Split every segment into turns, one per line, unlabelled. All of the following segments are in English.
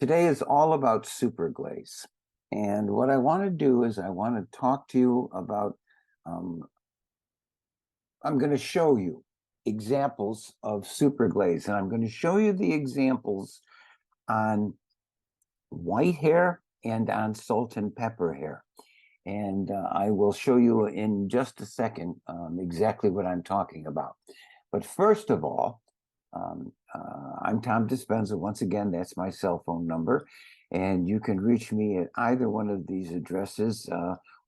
Today is all about SuperGlaze. And what I want to do is I want to talk to you about, um, I'm going to show you examples of SuperGlaze. And I'm going to show you the examples on white hair and on salt and pepper hair. And I will show you in just a second exactly what I'm talking about. But first of all, I'm Tom Dispenza. Once again, that's my cell phone number. And you can reach me at either one of these addresses.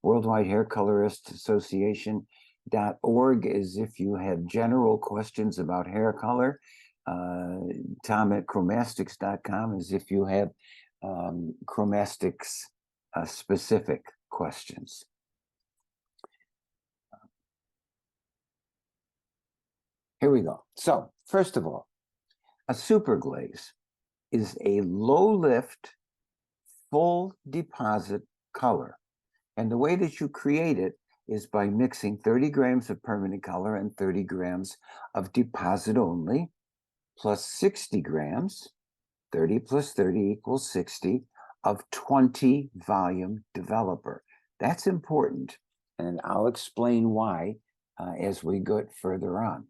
Worldwide Hair Colorist Association.org is if you have general questions about hair color. Tom at chromastics.com is if you have chromastics specific questions. Here we go. So, first of all, a SuperGlaze is a low lift, full deposit color. And the way that you create it is by mixing 30 grams of permanent color and 30 grams of deposit only, plus 60 grams, 30 plus 30 equals 60, of 20 volume developer. That's important, and I'll explain why as we go further on.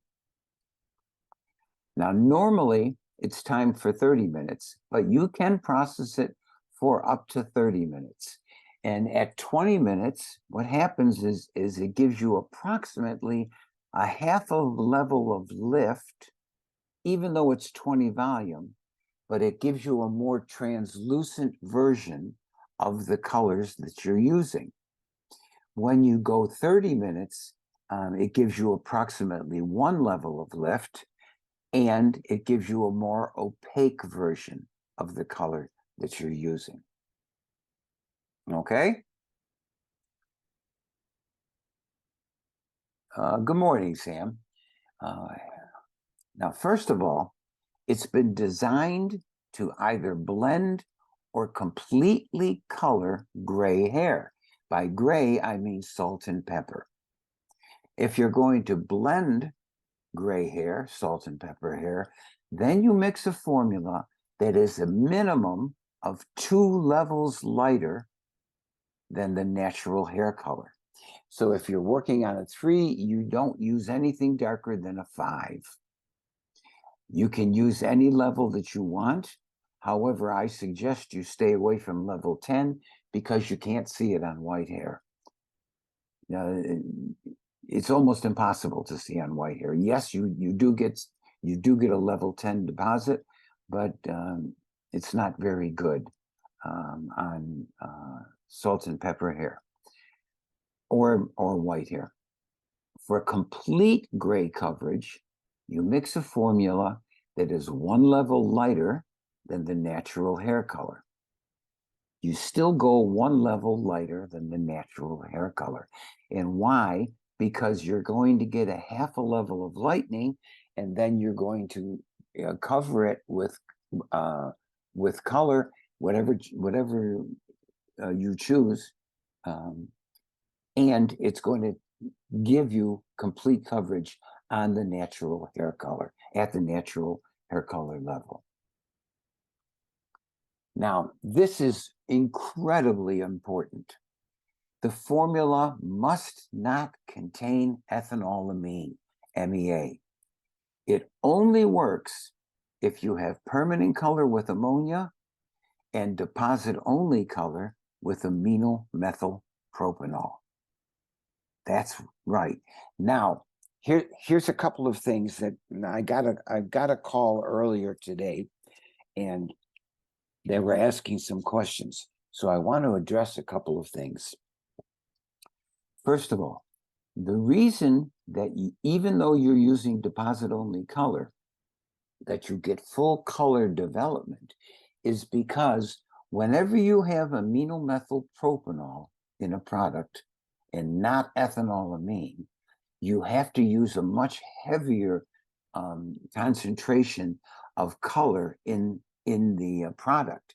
Now, normally it's timed for 30 minutes, but you can process it for up to 30 minutes. And at 20 minutes, what happens is it gives you approximately a half a level of lift, even though it's 20 volume, but it gives you a more translucent version of the colors that you're using. When you go 30 minutes, it gives you approximately one level of lift, and it gives you a more opaque version of the color that you're using. Okay? Good morning, Sam. Now, first of all, it's been designed to either blend or completely color gray hair. By gray, I mean salt and pepper. If you're going to blend gray hair, salt and pepper hair, then you mix a formula that is a minimum of 2 levels lighter than the natural hair color. So if you're working on a 3, you don't use anything darker than a 5. You can use any level that you want. However, I suggest you stay away from level 10 because you can't see it on white hair. It's almost impossible to see on white hair. Yes, you do get a level 10 deposit, but it's not very good on salt and pepper hair or white hair. For complete gray coverage, you mix a formula that is 1 level lighter than the natural hair color. You still go 1 level lighter than the natural hair color. And why? Because you're going to get a half a level of lightening, and then you're going to cover it with color, whatever you choose, and it's going to give you complete coverage on the natural hair color, at the natural hair color level. Now, this is incredibly important. The formula must not contain ethanolamine, MEA. It only works if you have permanent color with ammonia and deposit only color with amino methyl propanol. That's right. Now, here's a couple of things that I got a call earlier today, and they were asking some questions. So I want to address a couple of things. First of all, the reason that even though you're using deposit only color, that you get full color development is because whenever you have amino methyl propanol in a product and not ethanolamine, you have to use a much heavier concentration of color in the product.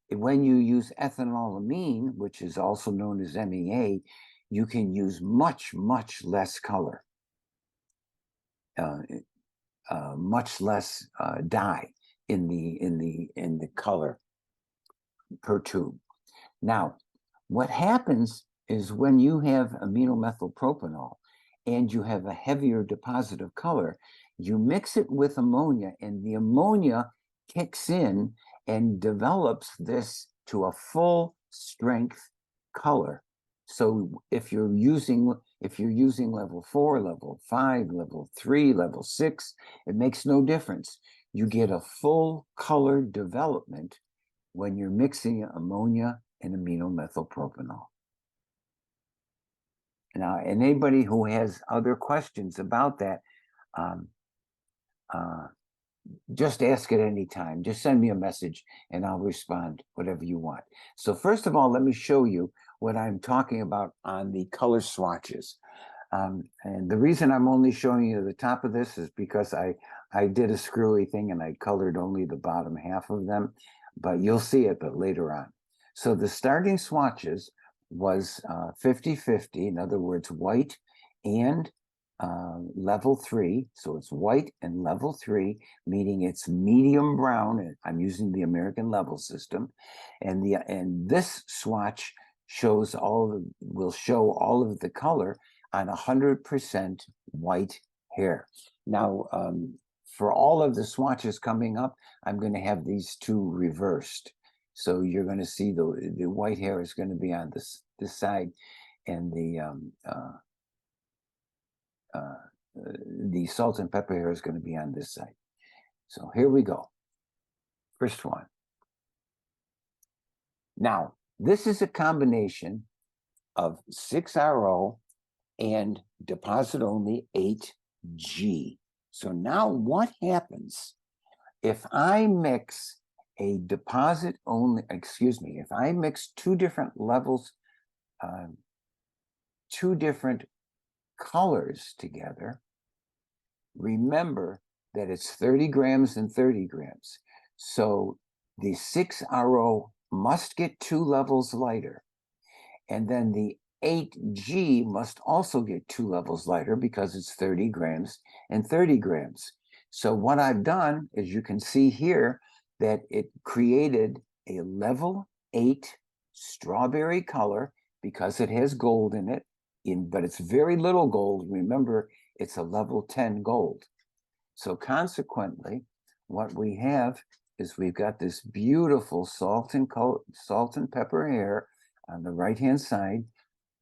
When you use ethanolamine, which is also known as MEA, you can use much less color, much less dye in the color per tube. Now, what happens is when you have aminomethylpropanol and you have a heavier deposit of color, you mix it with ammonia, and the ammonia kicks in and develops this to a full strength color. So if you're using level 4, level 5, level 3, level 6, it makes no difference. You get a full color development when you're mixing ammonia and aminomethylpropanol. Now, anybody who has other questions about that, just ask at any time. Just send me a message and I'll respond whatever you want. So first of all, let me show you what I'm talking about on the color swatches. And the reason I'm only showing you the top of this is because I did a screwy thing and I colored only the bottom half of them, but you'll see it but later on. So the starting swatches was 50-50, in other words, white and level 3. So it's white and level 3, meaning it's medium brown. I'm using the American level system. And this swatch will show all of the color on 100% white hair. Now, for all of the swatches coming up, I'm going to have these two reversed. So you're going to see the white hair is going to be on this side, and the salt and pepper hair is going to be on this side. So here we go. First one. Now, this is a combination of 6RO and deposit only 8G. So now what happens if I mix a deposit only, if I mix two different levels, two different colors together? Remember that it's 30 grams and 30 grams. So the 6RO must get 2 levels lighter. And then the 8G must also get 2 levels lighter because it's 30 grams and 30 grams. So what I've done is, you can see here that it created a level 8 strawberry color because it has gold in it, but it's very little gold. Remember, it's a level 10 gold. So consequently, what we have is we've got this beautiful salt and pepper hair on the right-hand side,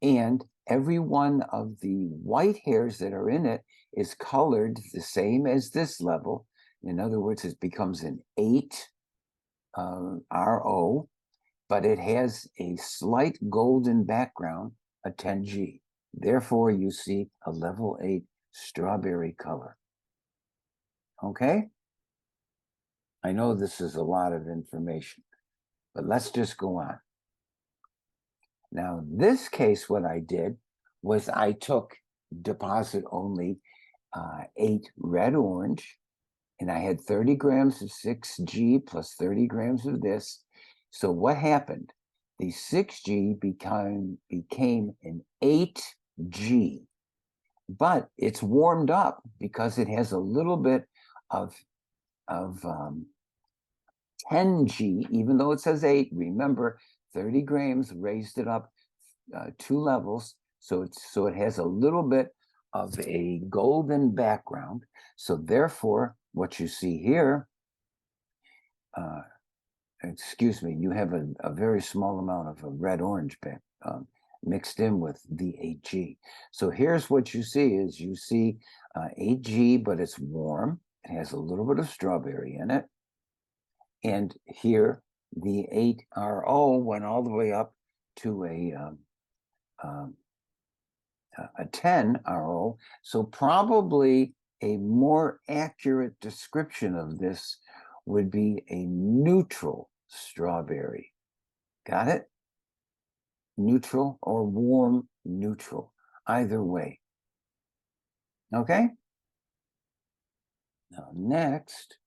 and every one of the white hairs that are in it is colored the same as this level. In other words, it becomes an 8 RO, but it has a slight golden background, a 10G. Therefore, you see a level 8 strawberry color. Okay? I know this is a lot of information, but let's just go on. Now, in this case, what I did was I took deposit only 8 red orange, and I had 30 grams of 6G plus 30 grams of this. So what happened? The 6G became an 8G, but it's warmed up because it has a little bit of 10G, even though it says 8. Remember, 30 grams raised it up 2 levels, so it has a little bit of a golden background. So therefore, what you see here, you have a very small amount of a red-orange mixed in with the 8G. So here's what you see is, you see 8G, but it's warm. It has a little bit of strawberry in it. And here, the 8RO went all the way up to a 10RO. So probably a more accurate description of this would be a neutral strawberry. Got it? Neutral or warm neutral, either way. Okay? Now next,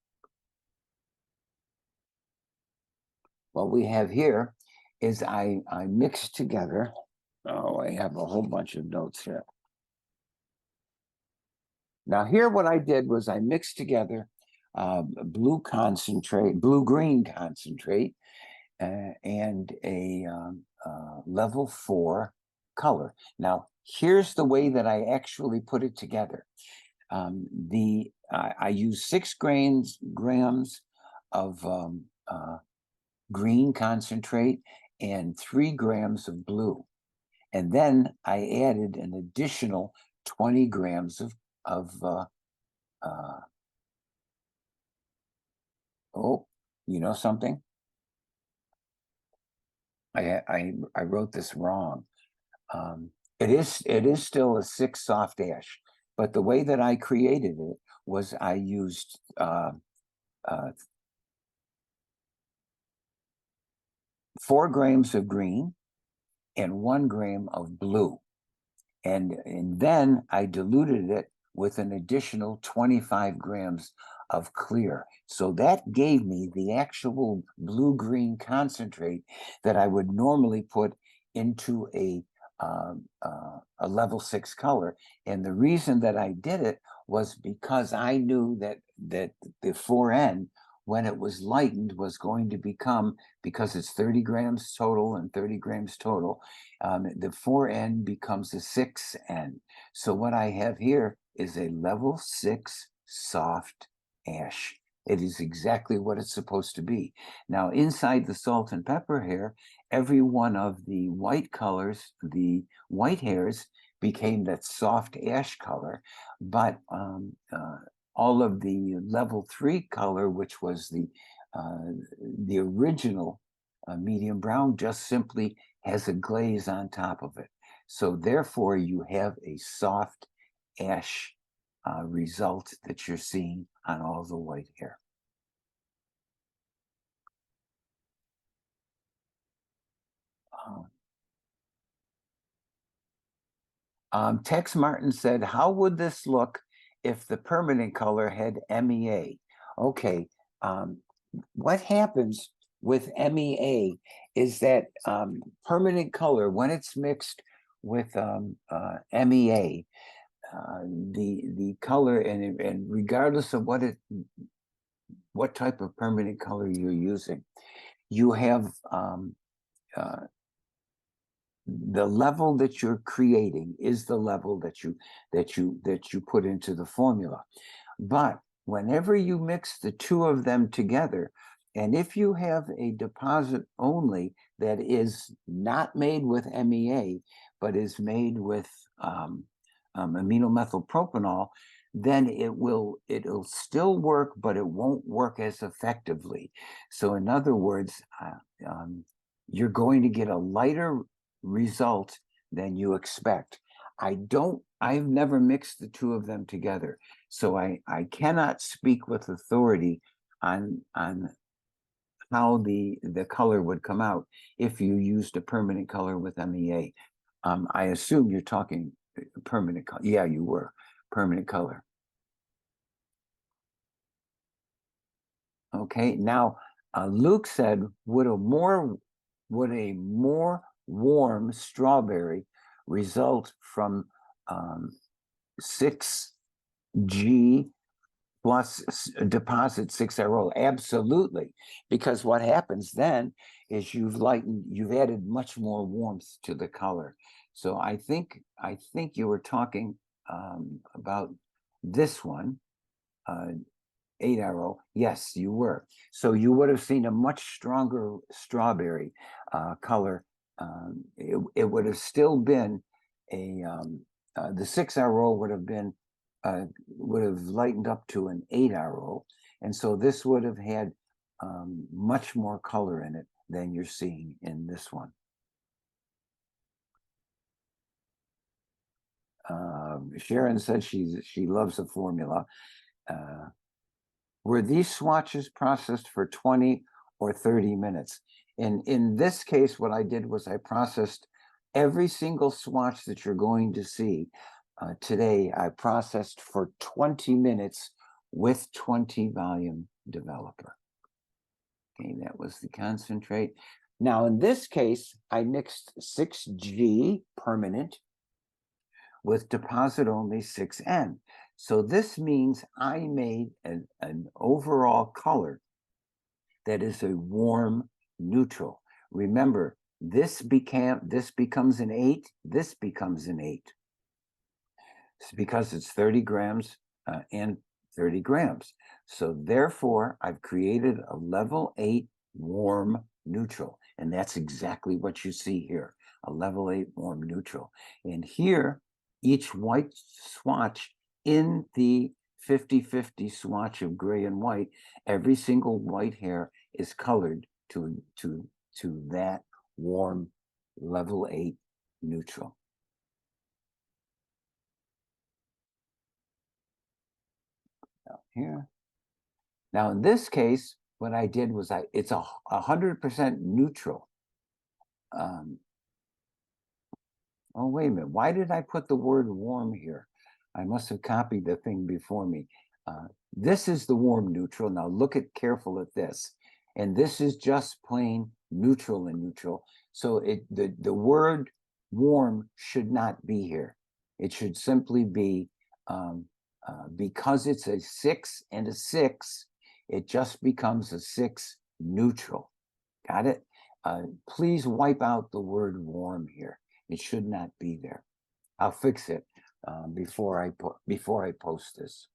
what we have here is I mixed together. Oh, I have a whole bunch of notes here. Now here what I did was I mixed together blue-green concentrate and a level 4 color. Now, here's the way that I actually put it together. I use 6 grams of green concentrate and 3 grams of blue. And then I added an additional 20 grams of oh, you know something? I wrote this wrong. It is still a 6 soft ash, but the way that I created it was I used 4 grams of green and 1 gram of blue. And then I diluted it with an additional 25 grams of clear. So that gave me the actual blue-green concentrate that I would normally put into a level 6 color. And the reason that I did it was because I knew that the 4N, when it was lightened, was going to become, because it's 30 grams total and 30 grams total, the 4N becomes a 6N. So what I have here is a level 6 soft ash. It is exactly what it's supposed to be. Now, inside the salt and pepper hair, every one of the white colors, the white hairs, became that soft ash color, but all of the level 3 color, which was the original medium brown, just simply has a glaze on top of it. So therefore, you have a soft ash result that you're seeing on all the white hair. Tex Martin said, how would this look if the permanent color had MEA? Okay, what happens with MEA is that permanent color, when it's mixed with MEA, the color, and regardless of what type of permanent color you're using, you have the level that you're creating is the level that you put into the formula. But whenever you mix the two of them together, and if you have a deposit only that is not made with MEA, but is made with amino methylpropanol, then it'll still work, but it won't work as effectively. So in other words, you're going to get a lighter result than you expect. I've never mixed the two of them together, so I cannot speak with authority on how the color would come out if you used a permanent color with MEA. I assume you're talking permanent color. Yeah, you were permanent color. Okay, now Luke said, would a more warm strawberry result from 6G plus deposit 6RO? Absolutely, because what happens then is you've added much more warmth to the color. So I think you were talking about this one, 8RO. Yes, you were. So you would have seen a much stronger strawberry color. It would have still been the 6RO would have lightened up to an 8RO, and so this would have had much more color in it than you're seeing in this one. Sharon said she loves the formula. Were these swatches processed for 20 or 30 minutes? In this case, what I did was I processed every single swatch that you're going to see today. I processed for 20 minutes with 20 volume developer. Okay, that was the concentrate. Now, in this case, I mixed 6G permanent with deposit only 6N. So this means I made an overall color that is a warm neutral. Remember, this becomes an 8, this becomes an 8. It's because it's 30 grams and 30 grams. So therefore, I've created a level 8 warm neutral. And that's exactly what you see here, a level 8 warm neutral. And here, each white swatch in the 50-50 swatch of gray and white, every single white hair is colored to that warm level 8 neutral. Here. Now, in this case, what I did was it's 100% neutral. Oh, wait a minute. Why did I put the word warm here? I must have copied the thing before me. This is the warm neutral. Now look careful at this. And this is just plain neutral and neutral. So the word warm should not be here. It should simply be, because it's a 6 and a 6, it just becomes a 6 neutral. Got it? Please wipe out the word warm here. It should not be there. I'll fix it before I post this.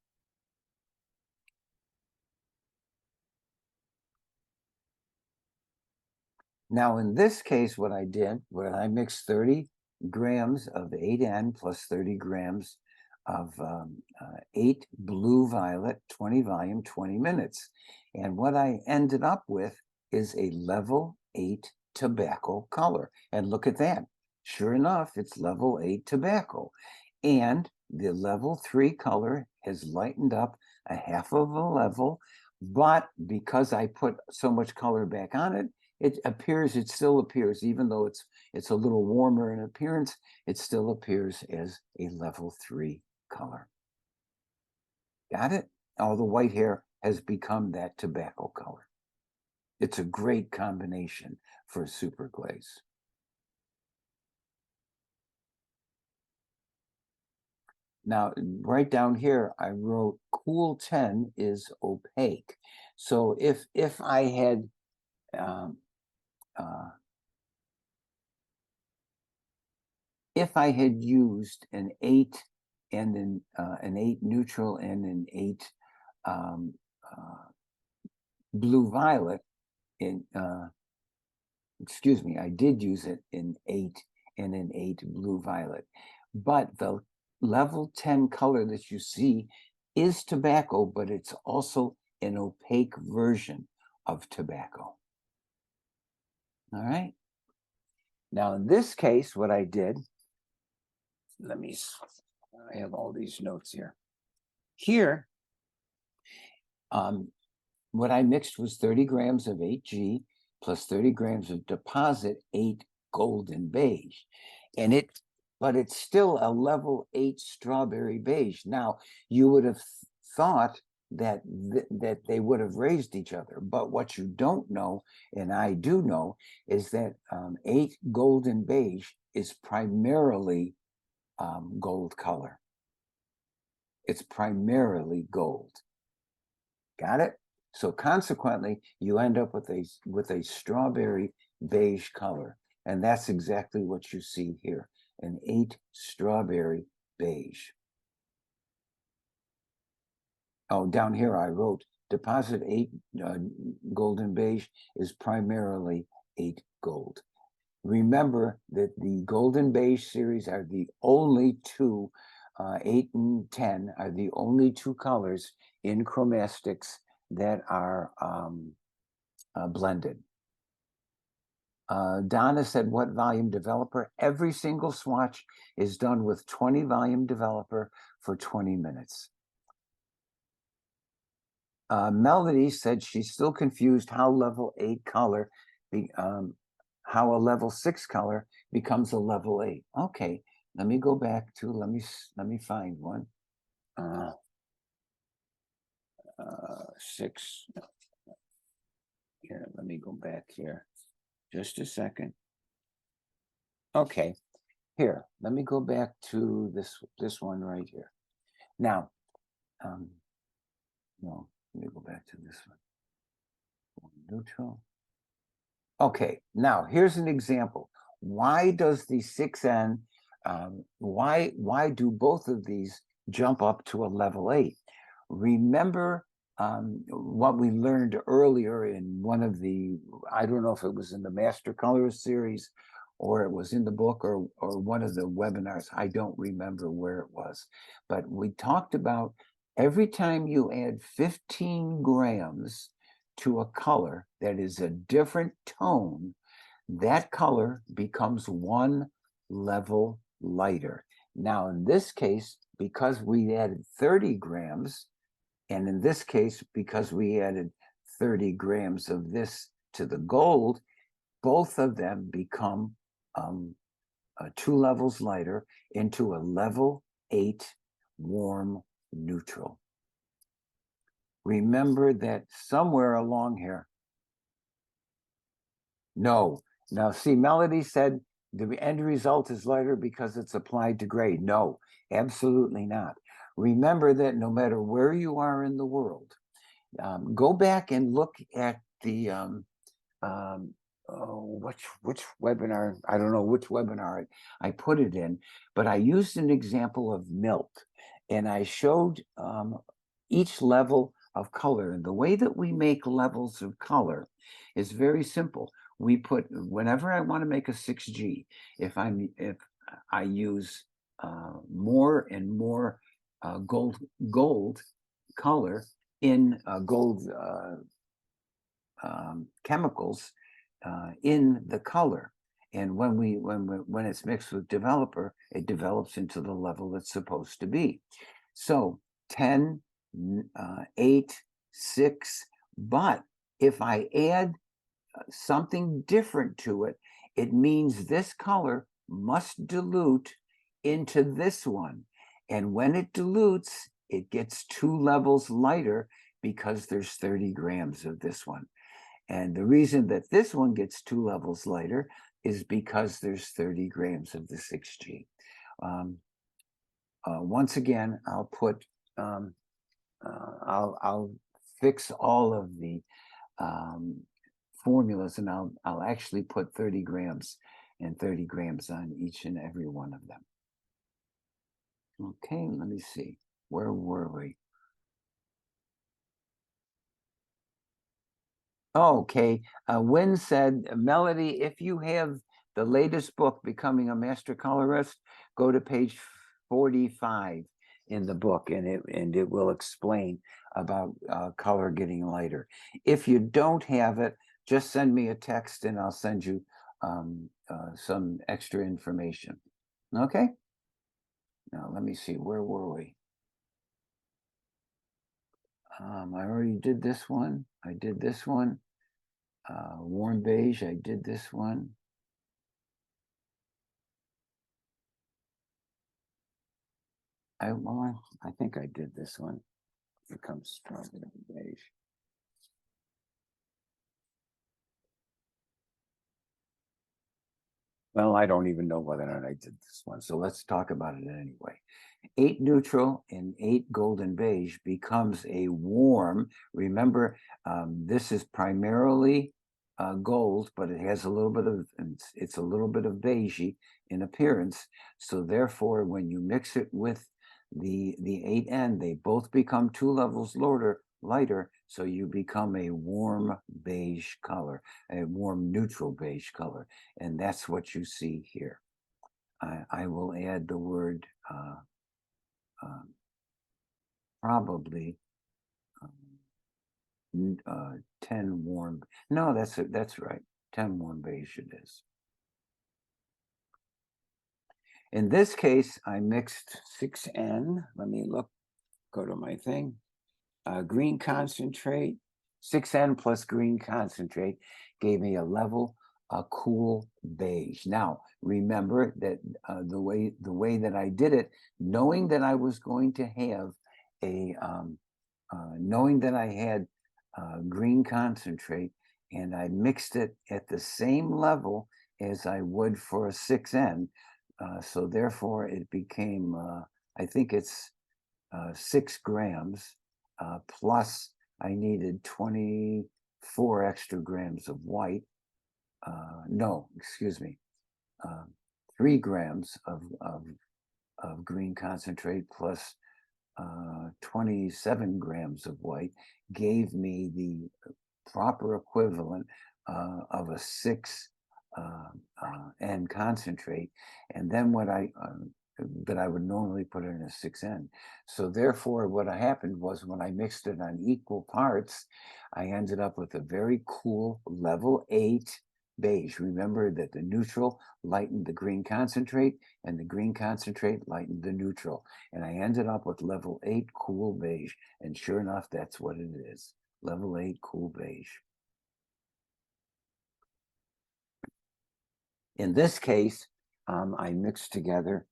Now, in this case, what I did, I mixed 30 grams of 8N plus 30 grams of 8 blue violet, 20 volume, 20 minutes. And what I ended up with is a level 8 tobacco color. And look at that. Sure enough, it's level 8 tobacco. And the level 3 color has lightened up a half of a level. But because I put so much color back on it, it still appears, even though it's a little warmer in appearance, it still appears as a level 3 color. Got it? All the white hair has become that tobacco color. It's a great combination for super glaze. Now, right down here, I wrote cool 10 is opaque. So if I had used an 8 and an 8 neutral and an 8 blue violet excuse me, I did use it in 8 and an 8 blue violet, but the level 10 color that you see is tobacco, but it's also an opaque version of tobacco. All right. Now, in this case, what I did, I have all these notes here. Here, what I mixed was 30 grams of 8G plus 30 grams of deposit 8 golden beige. But it's still a level 8 strawberry beige. Now, you would have thought that they would have raised each other. But what you don't know, and I do know, is that 8 golden beige is primarily gold color. It's primarily gold. Got it? So consequently, you end up with a strawberry beige color. And that's exactly what you see here, an 8 strawberry beige. Oh, down here I wrote deposit 8 golden beige is primarily 8 gold. Remember that the golden beige series are the only two, 8 and 10 are the only two colors in chromatics that are blended. Donna said, what volume developer? Every single swatch is done with 20 volume developer for 20 minutes. Melody said she's still confused how level 8 color, how a level 6 color becomes a level 8. Okay, let me go back to, let me find one. 6. Here, let me go back here. Just a second. Okay, here, let me go back to this one right here. Now, no, let me go back to this one. Neutral. Okay, now here's an example. Why does the 6N, why do both of these jump up to a level 8? Remember what we learned earlier in one of the, I don't know if it was in the Master Colorist series or it was in the book or one of the webinars. I don't remember where it was, but we talked about every time you add 15 grams to a color that is a different tone, that color becomes one level lighter. Now, in this case, because we added 30 grams, and in this case, because we added 30 grams of this to the gold, both of them become 2 levels lighter into a level 8 warm neutral. Remember that somewhere along here, no. Now, see, Melody said the end result is lighter because it's applied to gray. No, absolutely not. Remember that no matter where you are in the world, go back and look at the which webinar, I don't know which webinar I put it in, but I used an example of milk, and I showed each level of color. And the way that we make levels of color is very simple. We put, whenever I want to make a 6G, if I use more and more gold color in gold chemicals in the color, and when it's mixed with developer, it develops into the level it's supposed to be. So 10, 8, 6, but if I add something different to it, it means this color must dilute into this one. And when it dilutes, it gets 2 levels lighter because there's 30 grams of this one. And the reason that this one gets 2 levels lighter is because there's 30 grams of the 6G. Once again, I'll put, I'll fix all of the formulas, and I'll actually put 30 grams and 30 grams on each and every one of them. Okay, let me see. Where were we? Okay, Wynn said, Melody, if you have the latest book, Becoming a Master Colorist, go to page 45 in the book, and it will explain about color getting lighter. If you don't have it, just send me a text and I'll send you some extra information. Okay? Now, let me see, where were we? I already did this one. I did this one. Warm beige, I did this one. I think I did this one. Becomes stronger than beige. Well, I don't even know whether or not I did this one, so let's talk about it anyway. 8 neutral and 8 golden beige becomes a warm. Remember, this is primarily gold, but it has a little bit of, it's a little bit of beigey in appearance. So therefore, when you mix it with the 8N, they both become 2 levels lighter, so you become a warm beige color, a warm neutral beige color, and that's what you see here. I will add the word probably 10 warm. No, that's right. 10 warm beige it is. In this case, I mixed 6N. Let me look, go to my thing. Green concentrate, 6N plus green concentrate gave me a level, a cool beige. Now, remember that the way that I did it, knowing that I was going to have a, knowing that I had green concentrate, and I mixed it at the same level as I would for a 6N. So therefore it became, I think it's 6 grams, plus I needed 24 extra grams of white. no, excuse me, 3 grams of green concentrate plus 27 grams of white gave me the proper equivalent of a 6 N concentrate, and then what that I would normally put in a 6N. So therefore, what happened was when I mixed it on equal parts, I ended up with a very cool level 8 beige. Remember that the neutral lightened the green concentrate and the green concentrate lightened the neutral. And I ended up with level 8 cool beige. And sure enough, that's what it is. Level 8 cool beige. In this case, I mixed together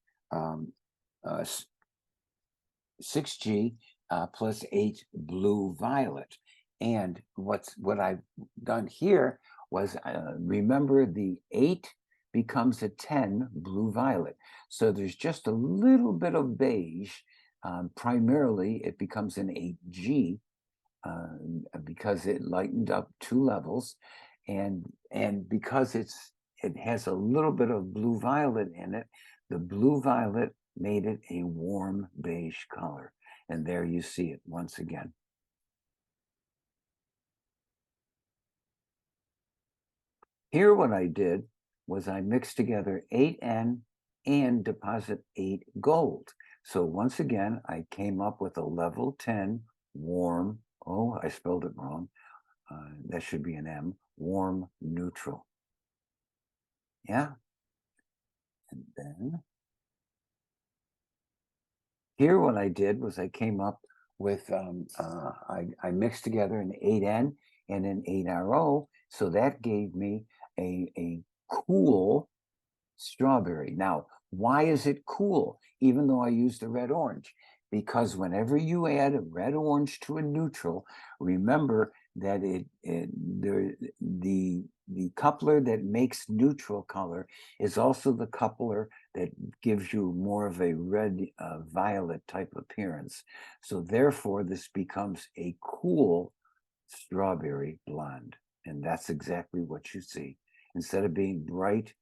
6G plus 8 blue violet. And what I've done here was remember the 8 becomes a 10 blue violet. So there's just a little bit of beige. Primarily, it becomes an 8G because it lightened up 2 levels. And because it has a little bit of blue violet in it, the blue violet made it a warm beige color. And there you see it once again. Here what I did was I mixed together 8N and deposit 8 gold. So once again, I came up with a level 10 warm, oh, I spelled it wrong. That should be an M, warm neutral. Yeah. And then here what I did was I came up with, I mixed together an 8N and an 8RO. So that gave me a cool strawberry. Now, why is it cool, even though I used a red orange? Because whenever you add a red orange to a neutral, remember that the coupler that makes neutral color is also the coupler that gives you more of a red violet type appearance. So therefore, this becomes a cool strawberry blonde. And that's exactly what you see. Instead of being bright,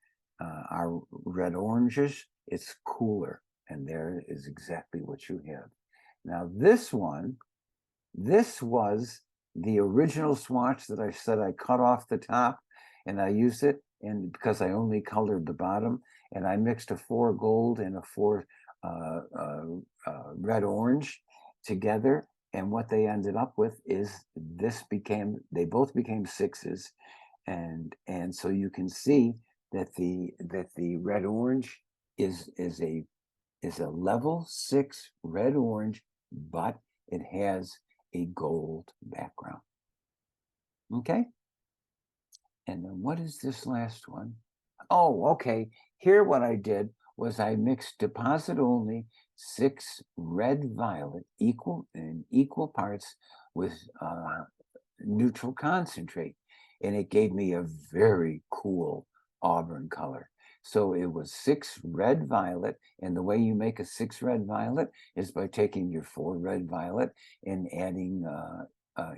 our red oranges, it's cooler. And there is exactly what you have. Now this one, this was the original swatch that I said I cut off the top and I used it, and because I only colored the bottom, and I mixed a 4 gold and a 4 red orange together. And what they ended up with is they both became 6s. And so you can see that the red orange is a level 6 red orange, but it has a gold background. Okay. And then what is this last one? Oh, okay. Here what I did was I mixed deposit only 6 red violet in equal parts with neutral concentrate. And it gave me a very cool auburn color. So it was 6 red violet. And the way you make a 6 red violet is by taking your 4 red violet and adding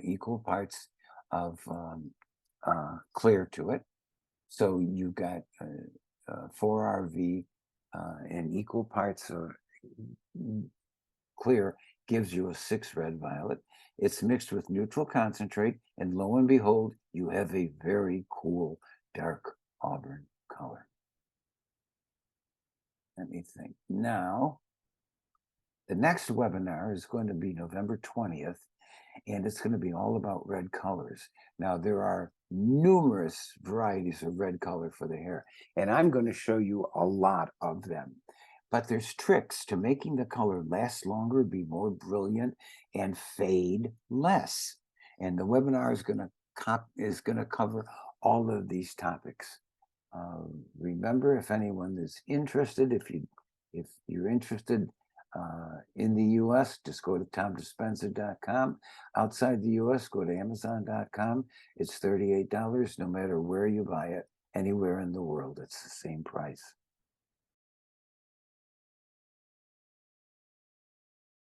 equal parts of clear to it. So you got 4RV and equal parts of clear gives you a 6 red violet. It's mixed with neutral concentrate, and lo and behold, you have a very cool dark auburn color. Let me think. Now, the next webinar is going to be November 20th, and it's going to be all about red colors. Now, there are numerous varieties of red color for the hair, and I'm going to show you a lot of them. But there's tricks to making the color last longer, be more brilliant, and fade less. And the webinar is going to cover all of these topics. Remember, if anyone is interested, if you're interested in the U.S., just go to tomdispenza.com. Outside the U.S., go to amazon.com. It's $38 no matter where you buy it. Anywhere in the world, it's the same price.